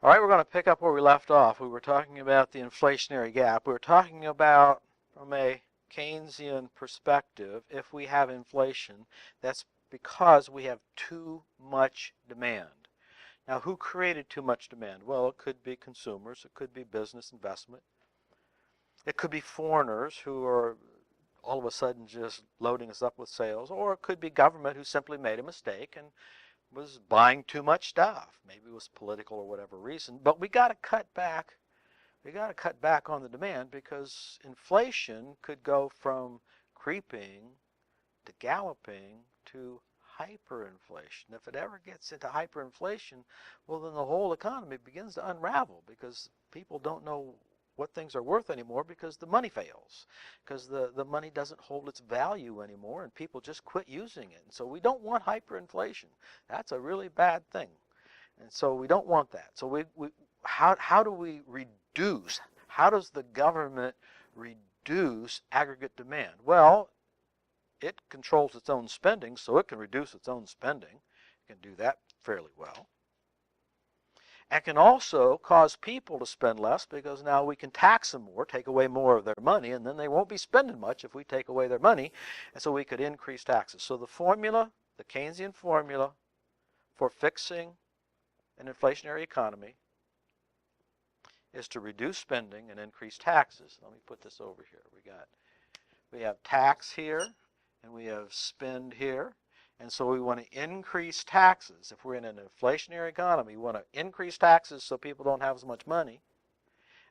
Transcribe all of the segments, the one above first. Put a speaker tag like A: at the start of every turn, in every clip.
A: All right, we're going to pick up where we left off. We were talking about the inflationary gap. We were talking about, from a Keynesian perspective, if we have inflation, that's because we have too much demand. Now, who created too much demand? Well, it could be consumers. It could be business investment. It could be foreigners who are all of a sudden just loading us up with sales. Or it could be government who simply made a mistake and was buying too much stuff. Maybe it was political or whatever reason. But we got to cut back. We got to cut back on the demand because inflation could go from creeping to galloping to hyperinflation. If it ever gets into hyperinflation, well, then the whole economy begins to unravel because people don't know what things are worth anymore because the money fails, because the money doesn't hold its value anymore and people just quit using it. And so we don't want hyperinflation. That's a really bad thing. And so we don't want that. So how do we reduce, how does the government reduce aggregate demand? Well, it controls its own spending, so it can reduce its own spending. It can do that fairly well. And can also cause people to spend less because now we can tax them more, take away more of their money, and then they won't be spending much if we take away their money. And so we could increase taxes. So the formula, the Keynesian formula for fixing an inflationary economy is to reduce spending and increase taxes. Let me put this over here. We have tax here and we have spend here. And so we want to increase taxes. If we're in an inflationary economy, we want to increase taxes so people don't have as much money.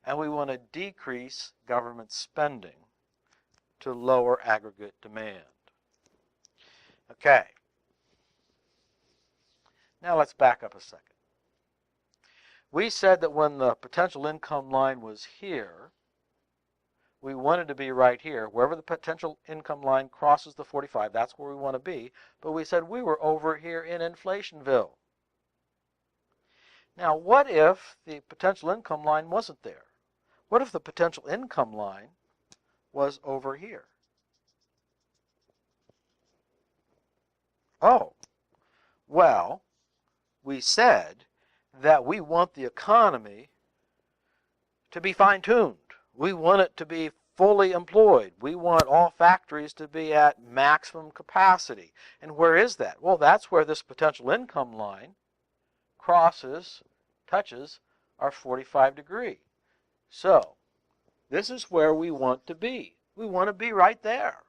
A: And we want to decrease government spending to lower aggregate demand. Okay. Now let's back up a second. We said that when the potential income line was here, we wanted to be right here. Wherever the potential income line crosses the 45, that's where we want to be. But we said we were over here in Inflationville. Now, what if the potential income line wasn't there? What if the potential income line was over here? Oh, well, we said that we want the economy to be fine-tuned. We want it to be fully employed. We want all factories to be at maximum capacity. And where is that? Well, that's where this potential income line touches our 45 degree. So, this is where we want to be. We want to be right there.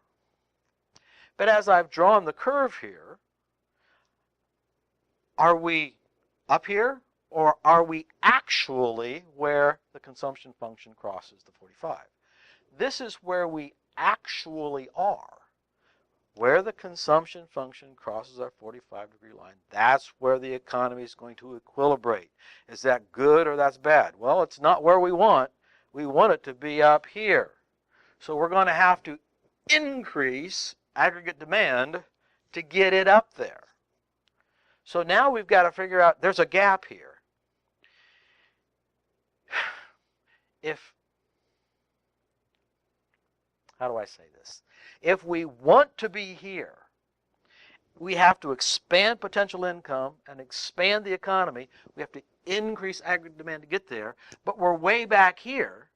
A: But as I've drawn the curve here, are we up here? Or are we actually where the consumption function crosses the 45? This is where we actually are. Where the consumption function crosses our 45 degree line, that's where the economy is going to equilibrate. Is that good or that's bad? Well, it's not where we want. We want it to be up here. So we're going to have to increase aggregate demand to get it up there. So now we've got to figure out, there's a gap here. How do I say this? If we want to be here, we have to expand potential income and expand the economy. We have to increase aggregate demand to get there. But we're way back here.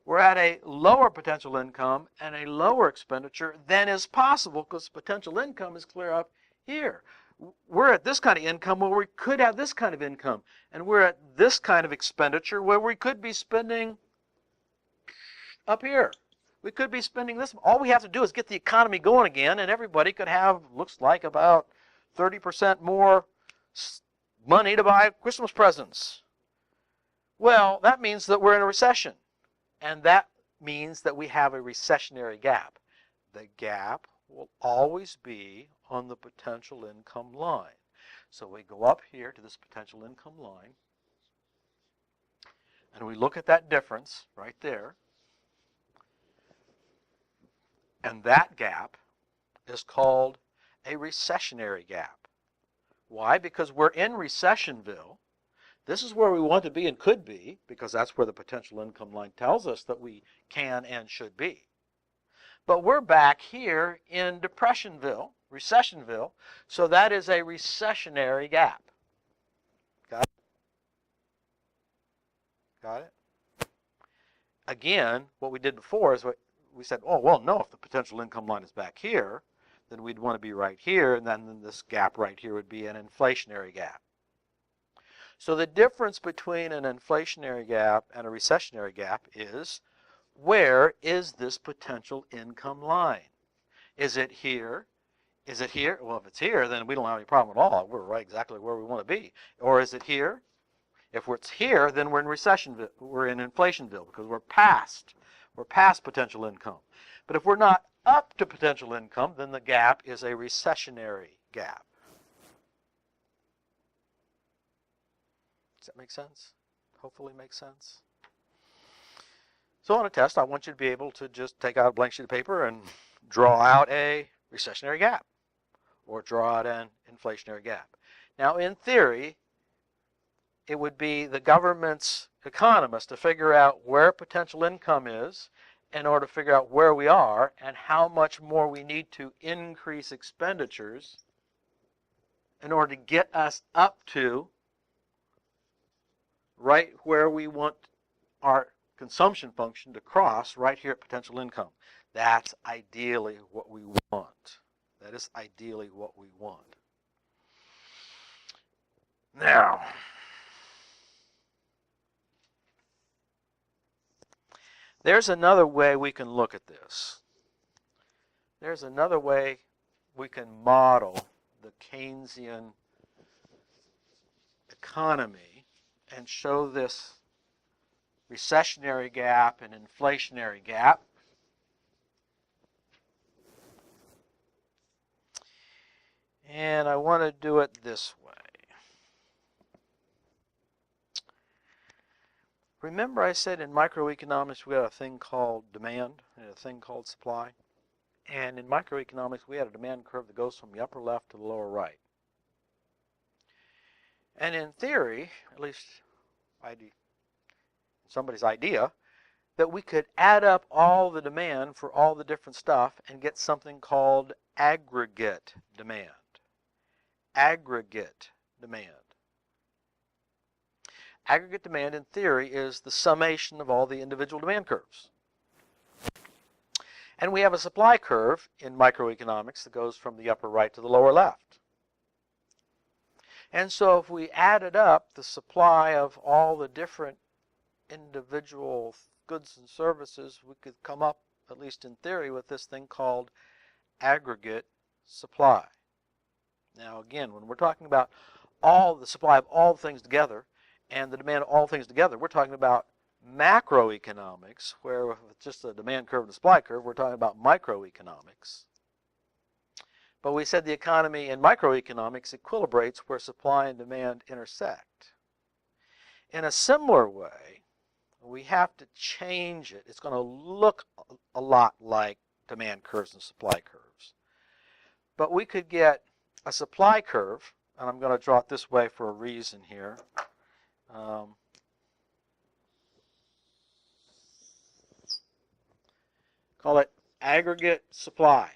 A: We're at a lower potential income and a lower expenditure than is possible because potential income is clear up here. We're at this kind of income where we could have this kind of income. And we're at this kind of expenditure where we could be spending up here. We could be spending this. All we have to do is get the economy going again, and everybody could have, looks like, about 30% more money to buy Christmas presents. Well, that means that we're in a recession. And that means that we have a recessionary gap. The gap will always be on the potential income line. So we go up here to this potential income line, and we look at that difference right there. And that gap is called a recessionary gap. Why? Because we're in Recessionville. This is where we want to be and could be, because that's where the potential income line tells us that we can and should be. But we're back here in Depressionville, Recessionville, so that is a recessionary gap. Got it? Again, what we did before is we said, oh, well, no, if the potential income line is back here, then we'd want to be right here, and then this gap right here would be an inflationary gap. So the difference between an inflationary gap and a recessionary gap is, where is this potential income line? Is it here? Is it here? Well, if it's here, then we don't have any problem at all. We're right exactly where we want to be. Or is it here? If it's here, then we're in recession. We're in inflationville because we're past potential income. But if we're not up to potential income, then the gap is a recessionary gap. Does that make sense? Hopefully makes sense. So on a test, I want you to be able to just take out a blank sheet of paper and draw out a recessionary gap or draw out an inflationary gap. Now, in theory, it would be the government's economists to figure out where potential income is in order to figure out where we are and how much more we need to increase expenditures in order to get us up to right where we want our consumption function to cross, right here at potential income. That's ideally what we want. That is ideally what we want. Now, there's another way we can look at this. There's another way we can model the Keynesian economy and show this recessionary gap and inflationary gap. And I want to do it this way. Remember I said in microeconomics we had a thing called demand and a thing called supply? And in microeconomics we had a demand curve that goes from the upper left to the lower right. And in theory, at least somebody's idea, that we could add up all the demand for all the different stuff and get something called aggregate demand. Aggregate demand. Aggregate demand, in theory, is the summation of all the individual demand curves. And we have a supply curve in microeconomics that goes from the upper right to the lower left. And so if we added up the supply of all the different individual goods and services, we could come up, at least in theory, with this thing called aggregate supply. Now again, when we're talking about all the supply of all things together and the demand of all things together, we're talking about macroeconomics, where with just the demand curve and the supply curve, we're talking about microeconomics. But we said the economy in microeconomics equilibrates where supply and demand intersect. In a similar way, we have to change it. It's going to look a lot like demand curves and supply curves. But we could get a supply curve, and I'm going to draw it this way for a reason here. Call it aggregate supply.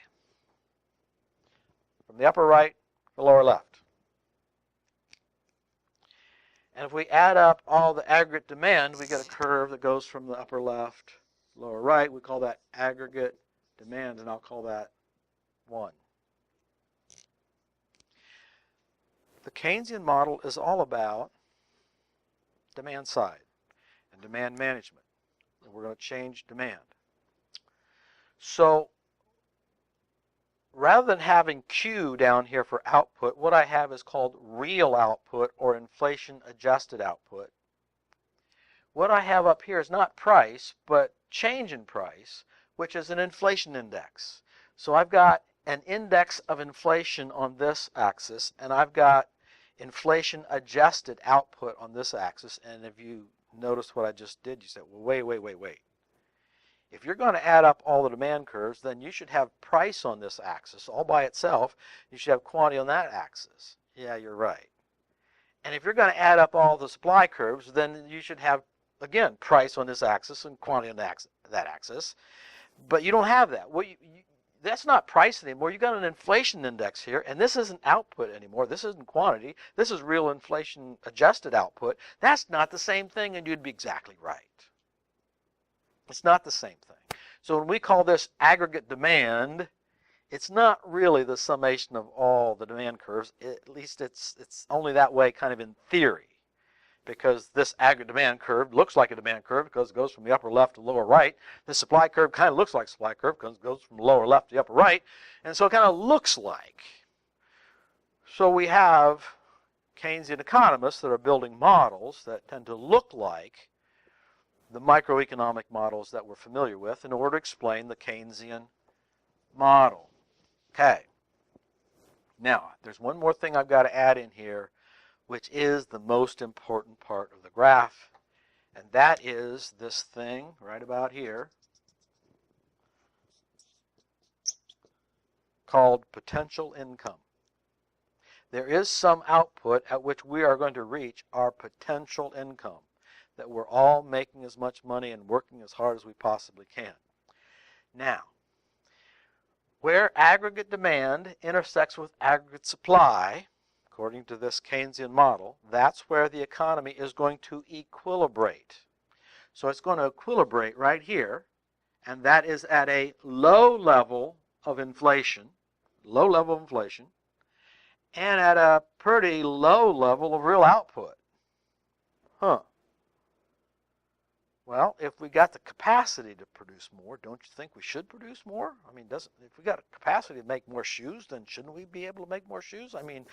A: From the upper right to the lower left. And if we add up all the aggregate demand, we get a curve that goes from the upper left to lower right. We call that aggregate demand, and I'll call that 1. The Keynesian model is all about demand side and demand management. And we're going to change demand. So rather than having Q down here for output, what I have is called real output or inflation-adjusted output. What I have up here is not price, but change in price, which is an inflation index. So I've got an index of inflation on this axis, and I've got inflation-adjusted output on this axis. And if you notice what I just did, you said, well, wait. If you're going to add up all the demand curves, then you should have price on this axis all by itself. You should have quantity on that axis. Yeah, you're right. And if you're going to add up all the supply curves, then you should have, again, price on this axis and quantity on that axis. But you don't have that. That's not price anymore. You've got an inflation index here, and this isn't output anymore. This isn't quantity. This is real inflation adjusted output. That's not the same thing, and you'd be exactly right. It's not the same thing. So when we call this aggregate demand, it's not really the summation of all the demand curves. At least it's only that way kind of in theory, because this aggregate demand curve looks like a demand curve because it goes from the upper left to lower right. The supply curve kind of looks like a supply curve because it goes from the lower left to the upper right. And so it kind of looks like. So we have Keynesian economists that are building models that tend to look like the microeconomic models that we're familiar with in order to explain the Keynesian model. Okay. Now, there's one more thing I've got to add in here, which is the most important part of the graph, and that is this thing right about here called potential income. There is some output at which we are going to reach our potential income, that we're all making as much money and working as hard as we possibly can. Now, where aggregate demand intersects with aggregate supply, according to this Keynesian model, that's where the economy is going to equilibrate. So it's going to equilibrate right here, and that is at a low level of inflation, and at a pretty low level of real output. Well, if we got the capacity to produce more, don't you think we should produce more? I mean, if we got a capacity to make more shoes, then shouldn't we be able to make more shoes? I mean,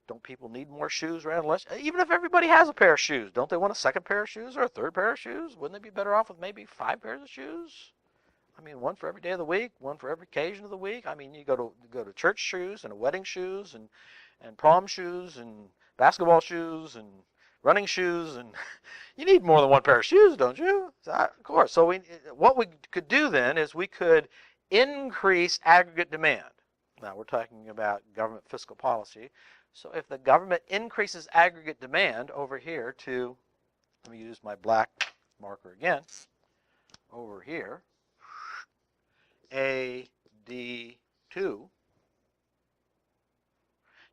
A: don't people need more shoes rather than less? Even if everybody has a pair of shoes, don't they want a second pair of shoes or a third pair of shoes? Wouldn't they be better off with maybe 5 pairs of shoes? I mean, one for every day of the week, one for every occasion of the week. I mean, you go to church shoes and wedding shoes and prom shoes and basketball shoes and running shoes, and you need more than one pair of shoes, don't you? Of course. So what we could do then is we could increase aggregate demand. Now we're talking about government fiscal policy. So if the government increases aggregate demand over here to, let me use my black marker again, over here, AD2,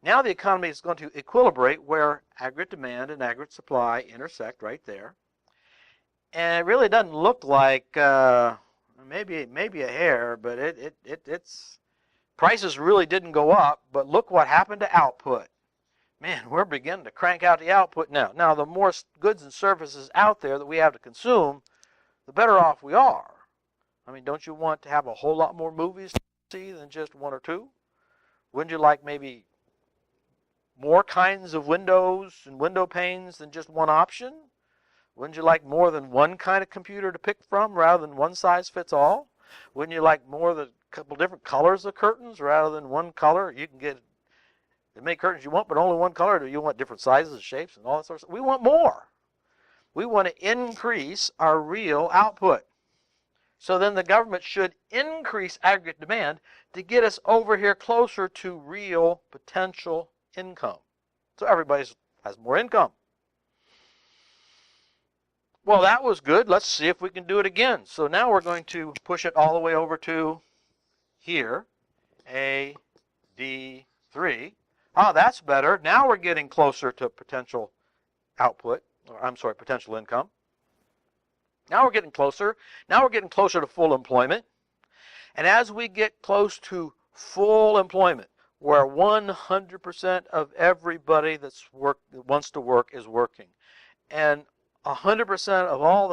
A: now the economy is going to equilibrate where aggregate demand and aggregate supply intersect right there. And it really doesn't look like maybe a hair, but it's prices really didn't go up, but look what happened to output. Man, we're beginning to crank out the output now. Now, the more goods and services out there that we have to consume, the better off we are. I mean, don't you want to have a whole lot more movies to see than just one or two? Wouldn't you like maybe more kinds of windows and window panes than just one option? Wouldn't you like more than one kind of computer to pick from rather than one size fits all? Wouldn't you like more than a couple different colors of curtains rather than one color? You can get as many curtains you want, but only one color. Do you want different sizes, shapes, and all that sort of stuff? We want more. We want to increase our real output. So then the government should increase aggregate demand to get us over here closer to real potential income. So everybody has more income. Well, that was good. Let's see if we can do it again. So now we're going to push it all the way over to here, AD3. Oh, that's better. Now we're getting closer to potential output, or I'm sorry, potential income. Now we're getting closer. Now we're getting closer to full employment. And as we get close to full employment, where 100% of everybody that wants to work is working, and 100% of all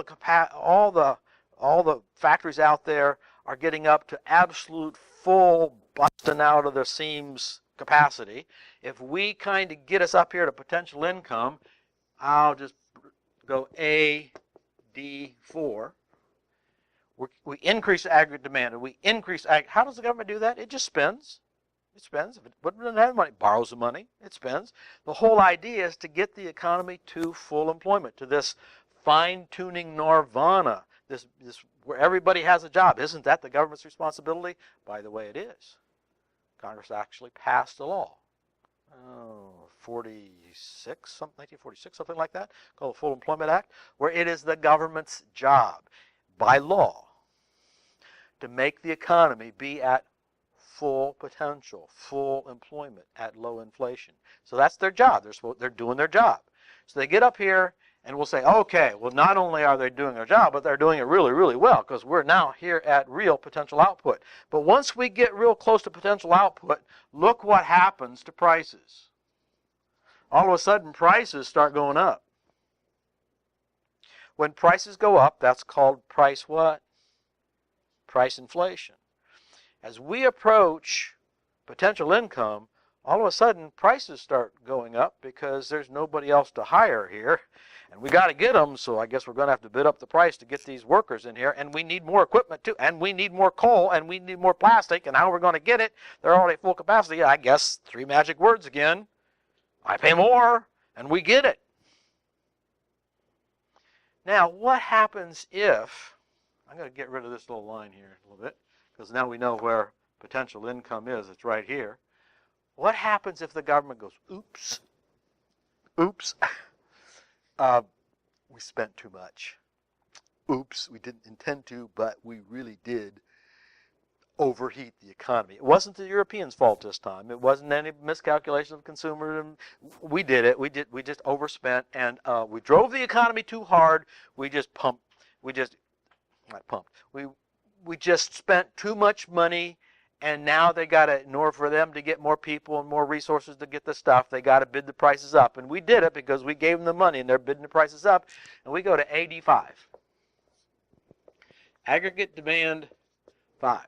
A: the factories out there are getting up to absolute full busting out of their seams capacity. If we kind of get us up here to potential income, I'll just go AD4. We increase aggregate demand, and we increase how does the government do that? It just spends. It spends. If it doesn't have money, it borrows the money. It spends. The whole idea is to get the economy to full employment, to this fine-tuning nirvana, this where everybody has a job. Isn't that the government's responsibility? By the way, it is. Congress actually passed a law, 1946, something like that, called the Full Employment Act, where it is the government's job, by law, to make the economy be at full potential, full employment at low inflation. So that's their job. They're doing their job. So they get up here and we'll say, okay, well, not only are they doing their job, but they're doing it really, really well because we're now here at real potential output. But once we get real close to potential output, look what happens to prices. All of a sudden, prices start going up. When prices go up, that's called price what? Price inflation. As we approach potential income, all of a sudden prices start going up because there's nobody else to hire here. And we got to get them, so I guess we're going to have to bid up the price to get these workers in here. And we need more equipment too. And we need more coal. And we need more plastic. And how we're going to get it? They're already at full capacity. I guess 3 magic words again. I pay more, and we get it. Now, what happens if, I'm going to get rid of this little line here a little bit, because now we know where potential income is. It's right here. What happens if the government goes, oops, we spent too much. Oops, we didn't intend to, but we really did overheat the economy. It wasn't the Europeans' fault this time. It wasn't any miscalculation of consumers. We did it. We just overspent, and we drove the economy too hard. We just spent too much money, and now they got to, in order for them to get more people and more resources to get the stuff, they got to bid the prices up. And we did it because we gave them the money, and they're bidding the prices up. And we go to AD 5. Aggregate Demand 5.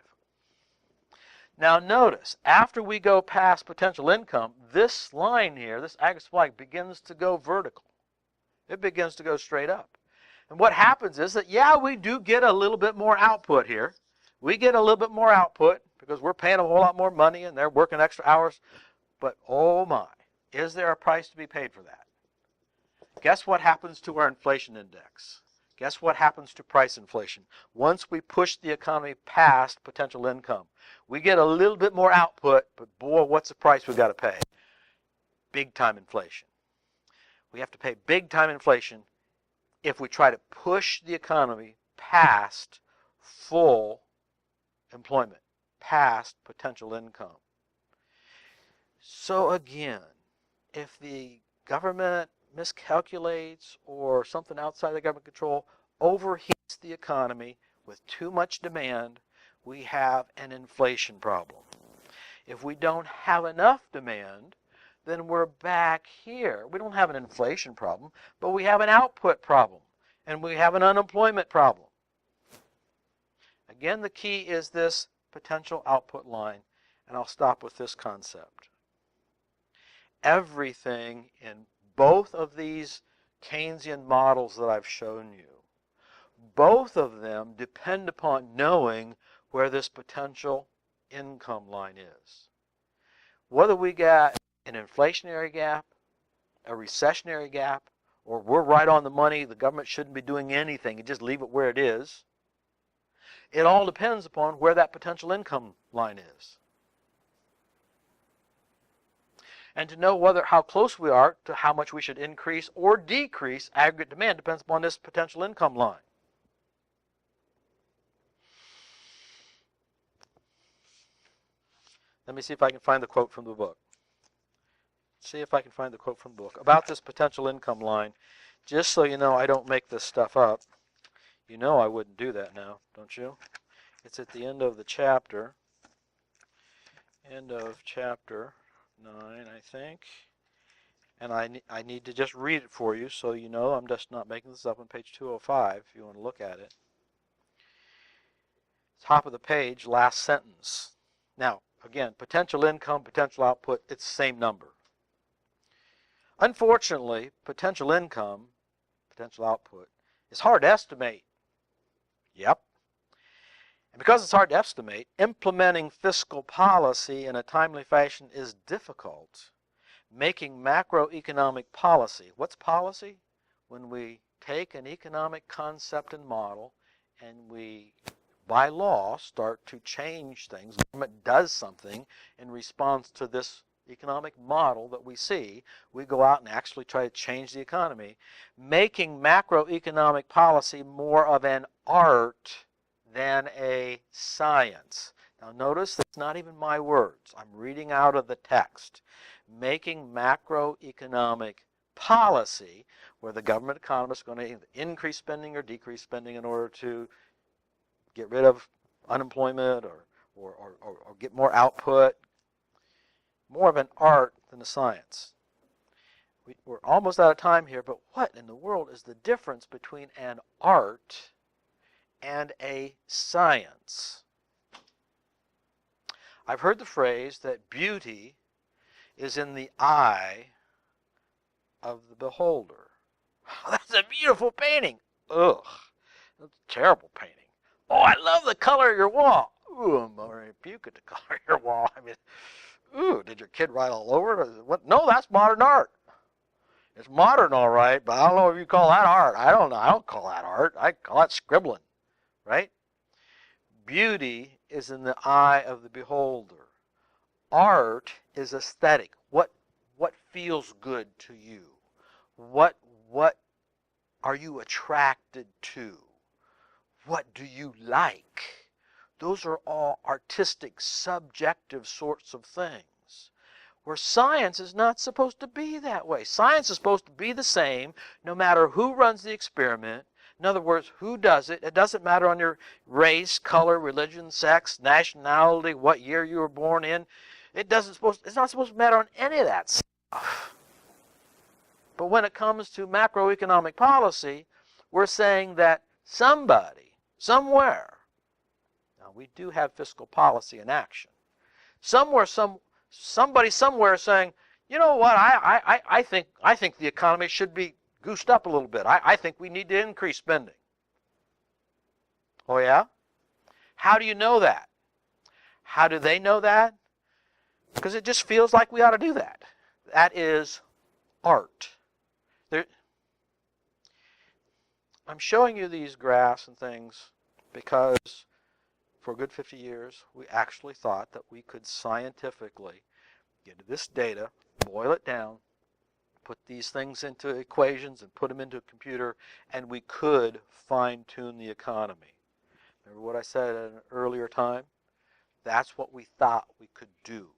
A: Now notice, after we go past potential income, this line here, this aggregate supply, begins to go vertical. It begins to go straight up. And what happens is that, yeah, we do get a little bit more output here. We get a little bit more output because we're paying a whole lot more money and they're working extra hours. But oh my, is there a price to be paid for that? Guess what happens to our inflation index? Guess what happens to price inflation? Once we push the economy past potential income, we get a little bit more output, but boy, what's the price we got to pay? Big time inflation. We have to pay big time inflation if we try to push the economy past full employment, past potential income. So again, if the government miscalculates or something outside the government control overheats the economy with too much demand, we have an inflation problem. If we don't have enough demand, then we're back here. We don't have an inflation problem, but we have an output problem, and we have an unemployment problem. Again, the key is this potential output line, and I'll stop with this concept. Everything in both of these Keynesian models that I've shown you, both of them depend upon knowing where this potential income line is. Whether we got an inflationary gap, a recessionary gap, or we're right on the money, the government shouldn't be doing anything and just leave it where it is, it all depends upon where that potential income line is. And to know how close we are to how much we should increase or decrease aggregate demand depends upon this potential income line. Let me see if I can find the quote from the book. See if I can find the quote from the book about this potential income line, just so you know I don't make this stuff up. You know I wouldn't do that now, don't you? It's at the end of the chapter. End of chapter 9, I think. And I need to just read it for you so you know I'm just not making this up on page 205 if you want to look at it. Top of the page, last sentence. Now, again, potential income, potential output, it's the same number. Unfortunately, potential income, potential output, is hard to estimate. Yep. And because it's hard to estimate, implementing fiscal policy in a timely fashion is difficult. Making macroeconomic policy. What's policy? When we take an economic concept and model and we, by law, start to change things. The government does something in response to this economic model that we see. We go out and actually try to change the economy. Making macroeconomic policy more of an art than a science. Now notice that's not even my words. I'm reading out of the text. Making macroeconomic policy where the government economist is going to increase spending or decrease spending in order to get rid of unemployment or get more output. More of an art than a science. We're almost out of time here, but what in the world is the difference between an art and a science? I've heard the phrase that beauty is in the eye of the beholder. That's a beautiful painting. Ugh, that's a terrible painting. Oh, I love the color of your wall. Ooh, I'm going to puke at the color of your wall. I mean, ooh, did your kid write all over it? What? No, that's modern art. It's modern, all right, but I don't know if you call that art. I don't know. I don't call that art. I call that scribbling, right? Beauty is in the eye of the beholder. Art is aesthetic. What feels good to you? What are you attracted to? What do you like? Those are all artistic, subjective sorts of things. Where science is not supposed to be that way. Science is supposed to be the same no matter who runs the experiment. In other words, who does it? It doesn't matter on your race, color, religion, sex, nationality, what year you were born in. It's not supposed to matter on any of that stuff. But when it comes to macroeconomic policy, we're saying that somebody, somewhere, now we do have fiscal policy in action, somebody somewhere is saying, you know what, I think the economy should be goosed up a little bit. I think we need to increase spending. Oh yeah? How do you know that? How do they know that? Because it just feels like we ought to do that. That is art. I'm showing you these graphs and things because for a good 50 years, we actually thought that we could scientifically get this data, boil it down, put these things into equations and put them into a computer, and we could fine-tune the economy. Remember what I said at an earlier time? That's what we thought we could do.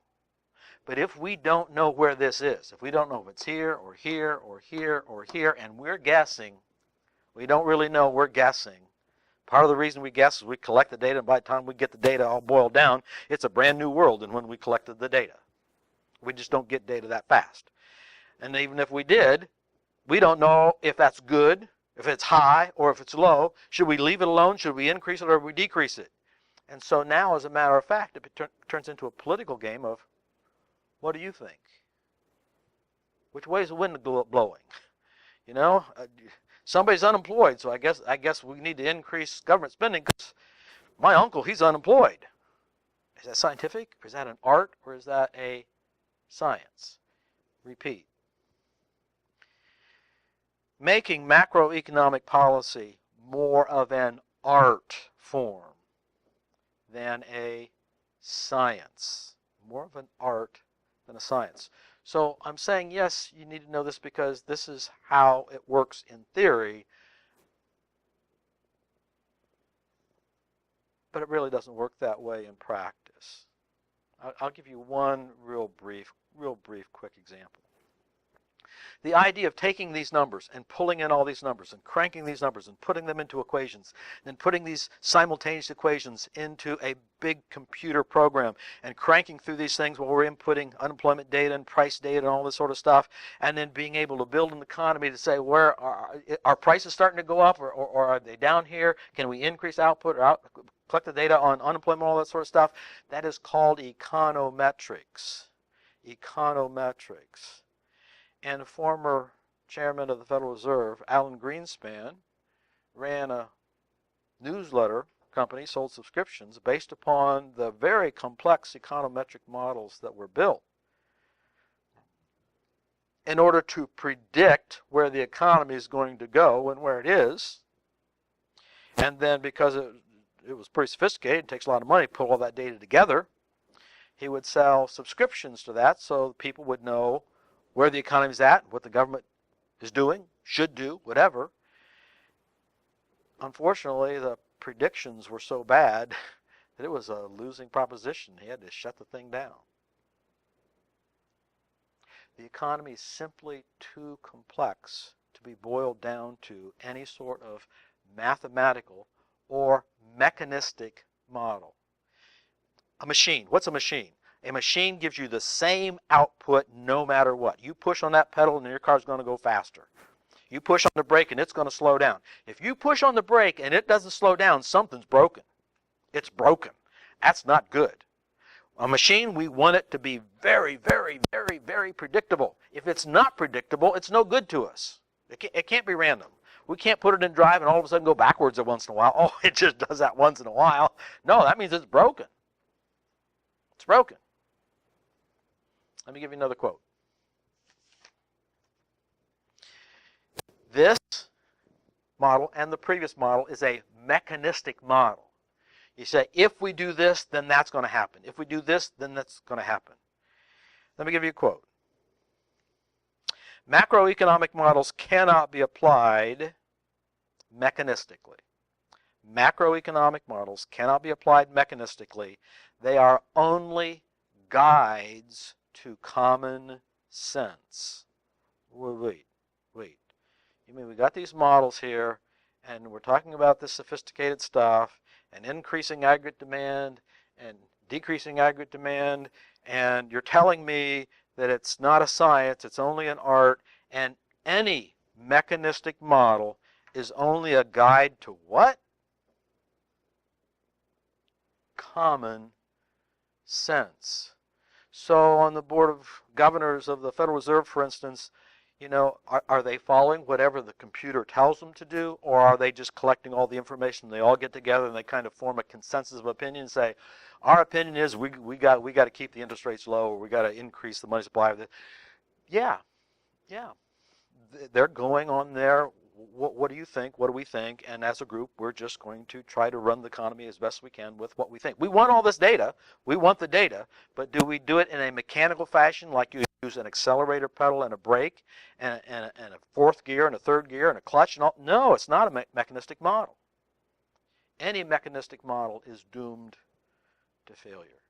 A: But if we don't know where this is, if we don't know if it's here or here or here or here, and we're guessing, we don't really know, we're guessing. Part of the reason we guess is we collect the data, and by the time we get the data all boiled down, it's a brand new world than when we collected the data. We just don't get data that fast. And even if we did, we don't know if that's good, if it's high, or if it's low. Should we leave it alone? Should we increase it or we decrease it? And so now, as a matter of fact, it turns into a political game of, what do you think? Which way is the wind blowing? You know, somebody's unemployed, so I guess we need to increase government spending because my uncle, he's unemployed. Is that scientific? Or is that an art? Or is that a science? Repeat. Making macroeconomic policy more of an art form than a science. More of an art than a science. So I'm saying, yes, you need to know this because this is how it works in theory, but it really doesn't work that way in practice. I'll give you one real brief, quick example. The idea of taking these numbers and pulling in all these numbers and cranking these numbers and putting them into equations, then putting these simultaneous equations into a big computer program and cranking through these things while we're inputting unemployment data and price data and all this sort of stuff, and then being able to build an economy to say, where are prices starting to go up or are they down here? Can we increase output or collect the data on unemployment, all that sort of stuff? That is called econometrics. Econometrics. And a former chairman of the Federal Reserve, Alan Greenspan, ran a newsletter company, sold subscriptions based upon the very complex econometric models that were built in order to predict where the economy is going to go and where it is. And then because it was pretty sophisticated, it takes a lot of money to pull all that data together, he would sell subscriptions to that so people would know where the economy is at, what the government is doing, should do, whatever. Unfortunately, the predictions were so bad that it was a losing proposition. He had to shut the thing down. The economy is simply too complex to be boiled down to any sort of mathematical or mechanistic model. A machine. What's a machine? A machine gives you the same output no matter what. You push on that pedal and your car's going to go faster. You push on the brake and it's going to slow down. If you push on the brake and it doesn't slow down, something's broken. It's broken. That's not good. A machine, we want it to be very, very, very, very predictable. If it's not predictable, it's no good to us. It can't be random. We can't put it in drive and all of a sudden go backwards every once in a while. Oh, it just does that once in a while. No, that means it's broken. It's broken. Let me give you another quote. This model and the previous model is a mechanistic model. You say, if we do this, then that's going to happen. If we do this, then that's going to happen. Let me give you a quote. Macroeconomic models cannot be applied mechanistically. Macroeconomic models cannot be applied mechanistically. They are only guides to common sense. Wait. You mean we got these models here, and we're talking about this sophisticated stuff, and increasing aggregate demand, and decreasing aggregate demand, and you're telling me that it's not a science, it's only an art, and any mechanistic model is only a guide to what? Common sense. So on the Board of Governors of the Federal Reserve, for instance, you know, are they following whatever the computer tells them to do, or are they just collecting all the information? They all get together and they kind of form a consensus of opinion and say, our opinion is we got to keep the interest rates low, or we got to increase the money supply. Yeah. They're going on there. What do you think? What do we think? And as a group, we're just going to try to run the economy as best we can with what we think. We want all this data. We want the data. But do we do it in a mechanical fashion, like you use an accelerator pedal and a brake and a fourth gear and a third gear and a clutch and all? No, it's not a mechanistic model. Any mechanistic model is doomed to failure.